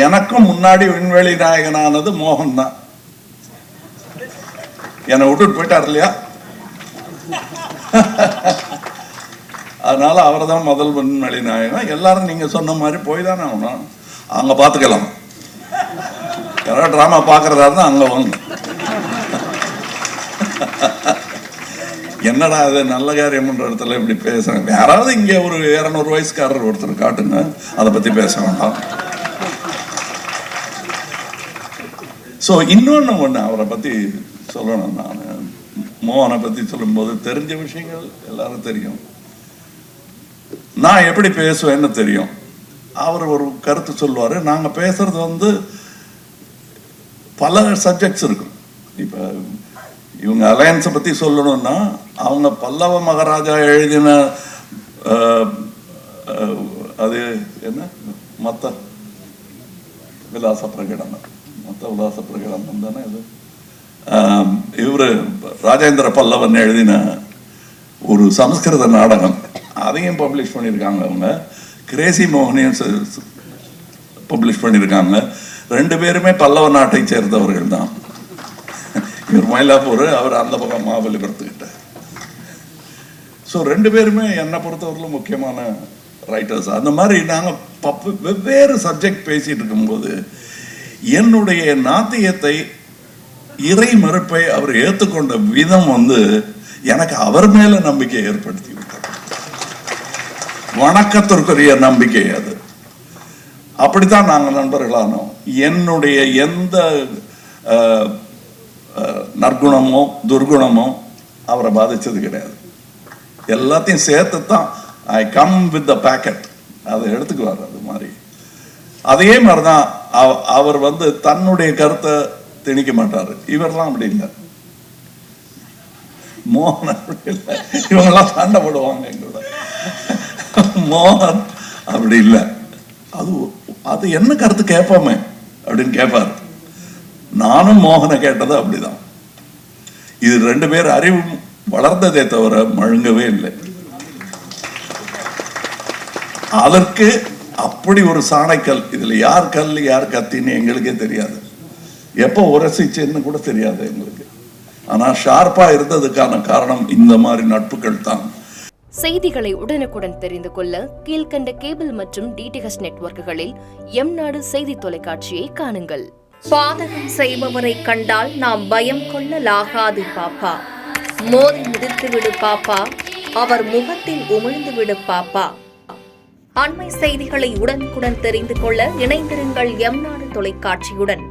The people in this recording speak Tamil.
எனக்கும் முன்னாடி விண்வெளி நாயகனானது மோகன் தான். என்னை விட்டுட்டு போயிட்டார் இல்லையா? அதனால அவர் தான் முதல் விண்வெளி நாயகன். எல்லாரும் நீங்க சொன்ன மாதிரி போய் தானே ஆகணும். அங்க பார்த்துக்கலாம். யாராவது ட்ராமா பார்க்கறதா இருந்தா அங்க வாங்க. என்னடா அது நல்ல காரியம் பண்ற இடத்துல இப்படி பேசுறேன். யாராவது இங்க ஒரு 200 வயசுக்காரர் ஒருத்தர் காட்டுங்க, அதை பத்தி பேச வேண்டாம். ஸோ இன்னொன்று அவரை பத்தி சொல்லணும். நான் மோகனை பத்தி சொல்லும்போது தெரிஞ்ச விஷயங்கள் எல்லாரும் தெரியும். நான் எப்படி பேசுவேன்னு தெரியும். அவர் ஒரு கருத்து சொல்லுவாரு. நாங்க பேசுறது பல சப்ஜெக்ட்ஸ் இருக்கும். இப்ப இவங்க அலையன்ஸை பத்தி சொல்லணும்னா அவங்க பல்லவ மகாராஜா எழுதின அது என்ன மத்த விலாச பிரகடனம் தானே இது. இவரு ராஜேந்திர பல்லவன் எழுதின ஒரு சமஸ்கிருத நாடகம், அதையும் பப்ளிஷ் பண்ணியிருக்காங்க. அவங்க கிரேசி மோகனையும் பப்ளிஷ் பண்ணியிருக்காங்க. 2 பேருமே பல்லவ நாட்டை சேர்ந்தவர்கள் தான். இவர் மயிலாப்பூர், அவர் அந்த பக்கம் மகாபலிபுரத்துக்கிட்ட. ஸோ 2 பேருமே என்னை பொறுத்தவரையிலும் முக்கியமான ரைட்டர்ஸ். அந்த மாதிரி நாங்கள் வெவ்வேறு சப்ஜெக்ட் பேசிட்டு இருக்கும்போது என்னுடைய நாத்தியத்தை, இறை மறுப்பை அவர் ஏற்றுக்கொண்ட விதம் எனக்கு அவர் மேல நம்பிக்கை ஏற்படுத்தி விட்டார். வணக்கத்திற்குரிய நம்பிக்கை அது. அப்படித்தான் நாங்கள் நண்பர்களானோம். என்னுடைய எந்த நற்குணமோ துர்குணமோ அவரை பாதிச்சது கிடையாது. எல்லாத்தையும் சேர்த்து தான் I come with the packet, அதை எடுத்துக்குவார். அது மாதிரி அதே மாதிரிதான் அவர் தன்னுடைய கருத்தை திணிக்க மாட்டாரு. இவரெல்லாம் அப்படி இல்லை. மோகன் அப்படி இல்லை. இவங்கெல்லாம் சண்டை போடுவாங்க எங்களோட. மோகன் அப்படி இல்லை. அது என்ன கருத்து கேட்போமே அப்படின்னு கேட்பாரு. நானும் மோகனை கேட்டது அப்படிதான். இது 2 பேர் அறிவு வளர்ந்ததே தவிர மழுங்கவே இல்லை. அதற்கு அப்படி ஒரு சாணைக்கல். இதுல யார் கல் யார் கத்தின்னு எங்களுக்கே தெரியாது. எப்போ உரசிச்சுன்னு கூட தெரியாது எங்களுக்கு. ஆனா ஷார்ப்பா இருந்ததுக்கான காரணம் இந்த மாதிரி நட்புகள் தான். செய்திகளை உடனுக்குடன் தெரிந்து கொள்ள கீழ்கண்ட கேபிள் மற்றும் டிடிஹெச் நெட்வொர்க்குகளில் எம்நாடு செய்தி தொலைக்காட்சியை காணுங்கள். பாதகம் செய்பவரை கண்டால் நாம் பயம் கொள்ளலாகாது பாப்பா. மோதி மிதித்து விடு பாப்பா, அவர் முகத்தில் உமிழ்ந்து விடு பாப்பா. அண்மை செய்திகளை உடனுக்குடன் தெரிந்து கொள்ள இணைந்திருங்கள் எம்நாடு தொலைக்காட்சியுடன்.